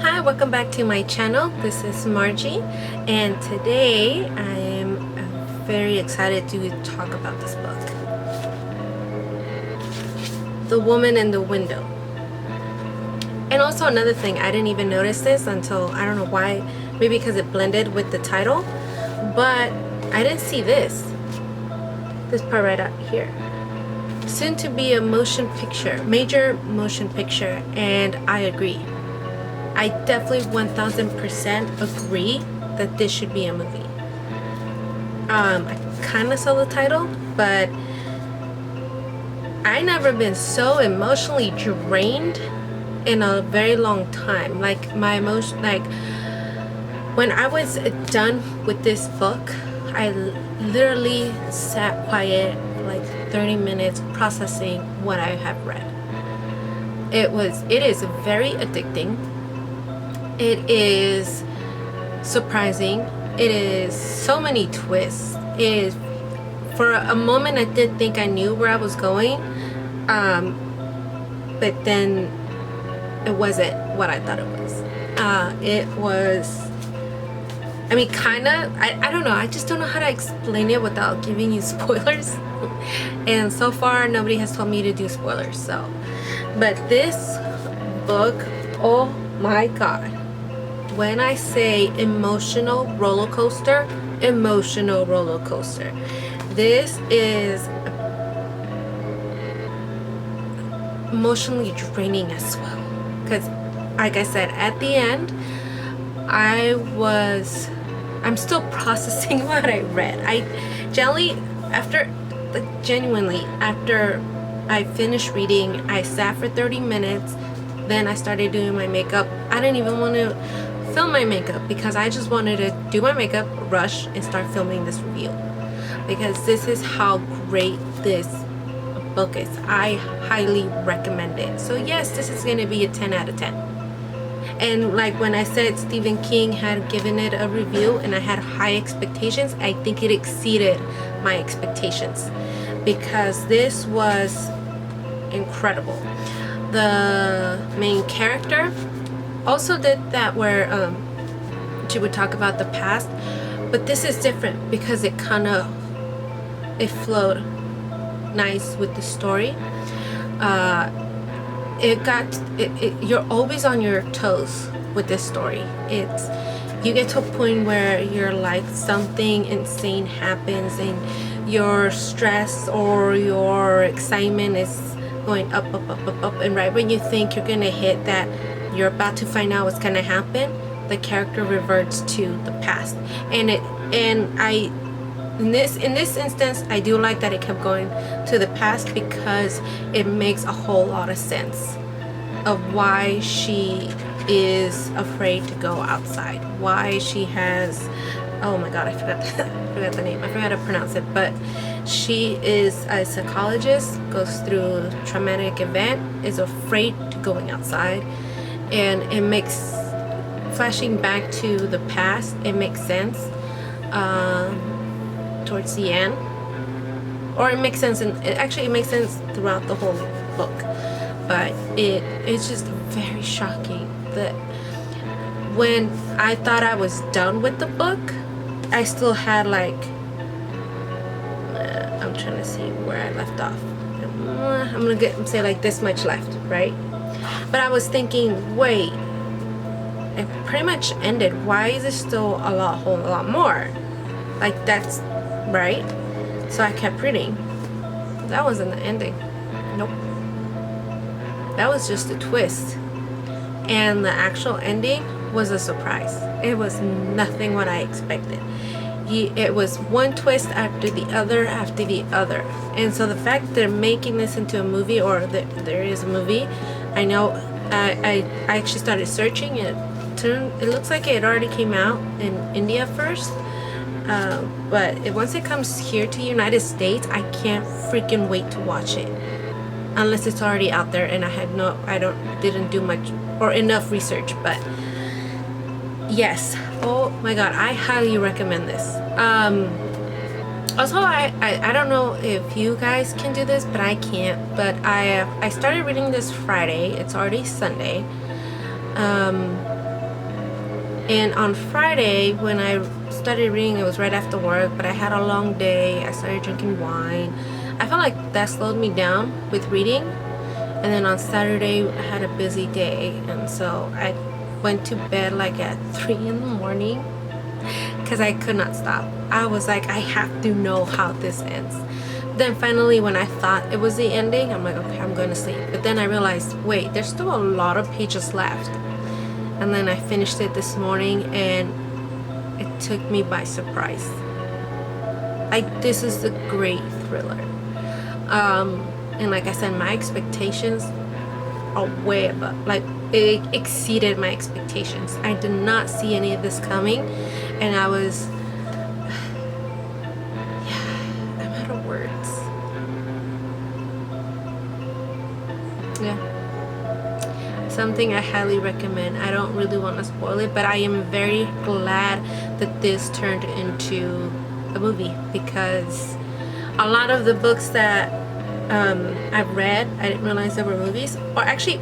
Hi, welcome back to my channel. This is Margie, and today I am very excited to talk about this book, The Woman in the Window. And also another thing, I didn't even notice this until, I don't know why, maybe because it blended with the title, but I didn't see this part right out here. Soon to be a motion picture, major motion picture, and I agree. I definitely 1000% agree that this should be a movie. I kind of saw the title, but I never been so emotionally drained in a very long time. Like my emotion, like when I was done with this book, I literally sat quiet for like 30 minutes processing what I have read. It is very addicting. It is surprising. It is so many twists. It is, for a moment I did think I knew where I was going, but then it wasn't what I thought it was. It was, I mean, kind of, I don't know, I just don't know how to explain it without giving you spoilers. And so far nobody has told me to do spoilers, so. But this book, oh my god. When I say emotional roller coaster, this is emotionally draining as well. Because, like I said, at the end, I'm still processing what I read. Genuinely, after I finished reading, I sat for 30 minutes, then I started doing my makeup. I didn't even want to film my makeup because I just wanted to do my makeup, rush, and start filming this review, because this is how great this book is. I highly recommend it. So yes, this is going to be a 10 out of 10. And like when I said Stephen King had given it a review and I had high expectations, I think it exceeded my expectations because this was incredible. The main character also did that where she would talk about the past, but this is different because it flowed nice with the story. You're always on your toes with this story. You get to a point where you're like, something insane happens and your stress or your excitement is going up, and right when you think you're gonna hit that, you're about to find out what's gonna happen, the character reverts to the past. In this instance, I do like that it kept going to the past because it makes a whole lot of sense of why she is afraid to go outside, why she has, oh my god, I forgot the name, I forgot to pronounce it, but she is a psychologist, goes through a traumatic event, is afraid to going outside, and it makes, flashing back to the past, it makes sense towards the end, or it makes sense, and it makes sense throughout the whole book, but it's just very shocking that when I thought I was done with the book, I still had like, I'm trying to see where I left off. I'm gonna say like this much left, right? But I was thinking, wait, it pretty much ended. Why is there still a whole lot more? Like, that's right. So I kept reading. That wasn't the ending. Nope. That was just a twist. And the actual ending was a surprise. It was nothing what I expected. It was one twist after the other after the other. And so the fact they're making this into a movie, or that there is a movie, I know, I actually started searching it. It looks like it already came out in India first, but once it comes here to United States, I can't freaking wait to watch it, unless it's already out there and didn't do much or enough research. But yes, oh my god, I highly recommend this. Also, I don't know if you guys can do this, but I can't. But I started reading this Friday. It's already Sunday. And on Friday, when I started reading, it was right after work, but I had a long day. I started drinking wine. I felt like that slowed me down with reading. And then on Saturday, I had a busy day, and so I went to bed like at 3 in the morning because I could not stop. I was like, I have to know how this ends. Then finally, when I thought it was the ending, I'm like, okay, I'm going to sleep. But then I realized, wait, there's still a lot of pages left. And then I finished it this morning, and it took me by surprise. Like, this is a great thriller. And like I said, my expectations are way above, like, it exceeded my expectations. I did not see any of this coming, and I was, I'm out of words. Yeah. Something I highly recommend. I don't really want to spoil it, but I am very glad that this turned into a movie, because a lot of the books that I've read, I didn't realize there were movies. Or actually,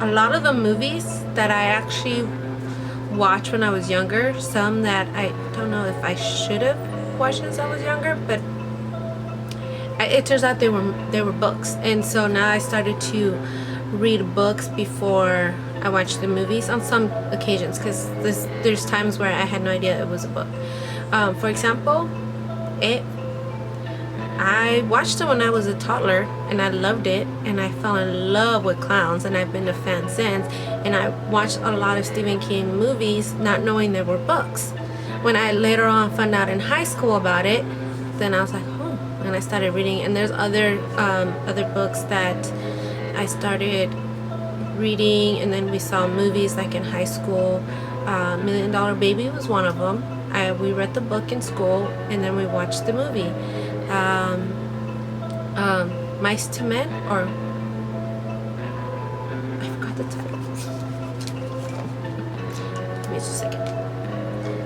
a lot of the movies that I actually watched when I was younger, some that I don't know if I should have watched since I was younger, but it turns out they were books. And so now I started to read books before I watched the movies on some occasions, because there's times where I had no idea it was a book. For example, I watched it when I was a toddler, and I loved it, and I fell in love with clowns, and I've been a fan since. And I watched a lot of Stephen King movies not knowing there were books. When I later on found out in high school about it, then I was like, oh, and I started reading. And there's other books that I started reading, and then we saw movies like in high school. $1 Million Baby was one of them. We read the book in school, and then we watched the movie. Mice to Men, or I forgot the title. Give me just a second.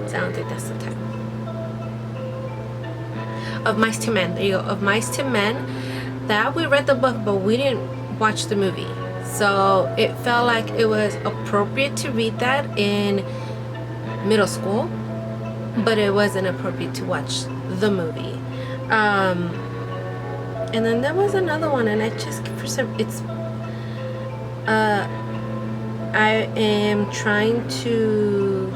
So I don't think that's the title. Of Mice to Men. There you go. Of Mice to Men. That we read the book, but we didn't watch the movie. So it felt like it was appropriate to read that in middle school, but it wasn't appropriate to watch the movie. And then there was another one, and I just, for some, I am trying to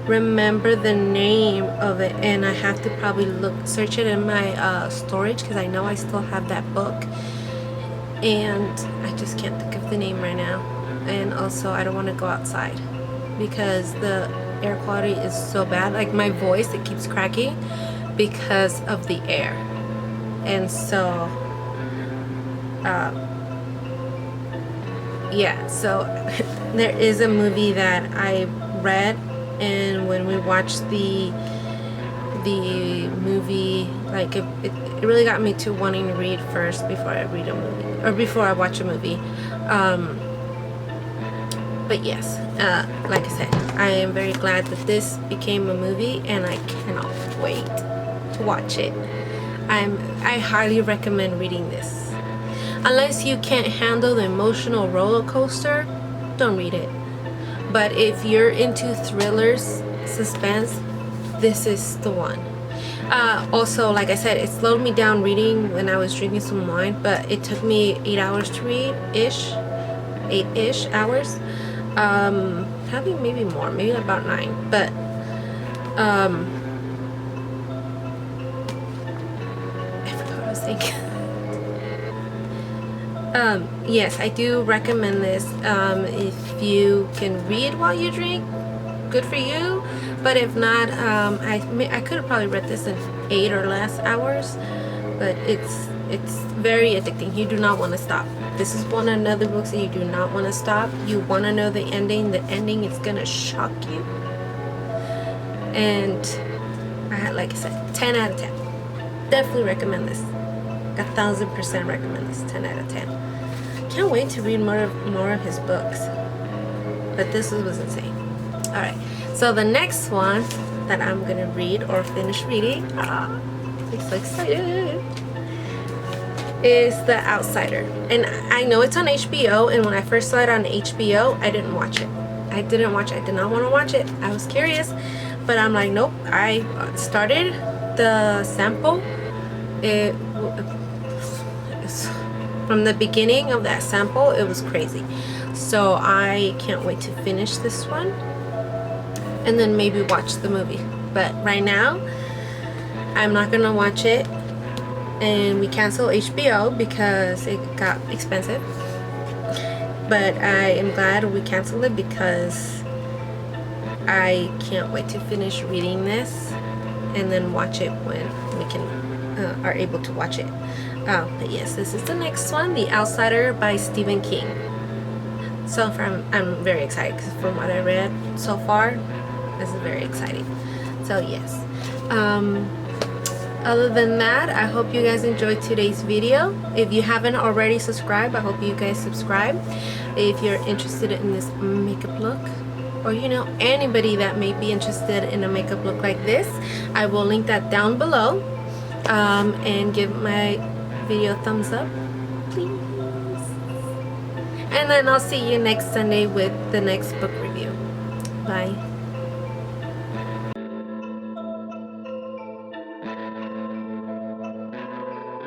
remember the name of it, and I have to probably search it in my storage, because I know I still have that book, and I just can't think of the name right now. And also, I don't want to go outside because the air quality is so bad. Like, my voice, it keeps cracking because of the air. And so yeah, so there is a movie that I read, and when we watched the movie, like, it really got me to wanting to read first before I read a movie, or before I watch a movie. But yes, like I said, I am very glad that this became a movie, and I cannot wait to watch it. I highly recommend reading this. Unless you can't handle the emotional roller coaster, don't read it. But if you're into thrillers, suspense, this is the one. Also, like I said, it slowed me down reading when I was drinking some wine, but it took me 8 hours to read, 8-ish hours. Probably maybe more, maybe about 9. But yes, I do recommend this. If you can read while you drink, good for you. But if not, I could have probably read this in 8 or less hours. But it's very addicting. You do not want to stop. This is one another books that you do not want to stop. You want to know the ending. The ending is gonna shock you. And like I said, 10 out of 10. Definitely recommend this. 1000% recommend this. 10 out of 10. Can't wait to read more of his books. But this was insane. Alright, so the next one that I'm gonna read or finish reading, I'm so excited, is The Outsider. And I know it's on HBO, and when I first saw it on HBO, I didn't watch it. I didn't watch it. I did not want to watch it. I was curious, but I'm like, nope. I started the sample. It's from the beginning of that sample, it was crazy. So I can't wait to finish this one and then maybe watch the movie. But right now, I'm not gonna watch it. And we canceled HBO because it got expensive. But I am glad we canceled it because I can't wait to finish reading this and then watch it when we can are able to watch it. But yes, this is the next one, The Outsider by Stephen King. So far, I'm very excited because from what I read so far, this is very exciting. So yes. Other than that, I hope you guys enjoyed today's video. If you haven't already subscribed, I hope you guys subscribe. If you're interested in this makeup look, or you know anybody that may be interested in a makeup look like this, I will link that down below. And give my video a thumbs up, please. And then I'll see you next Sunday with the next book review. Bye.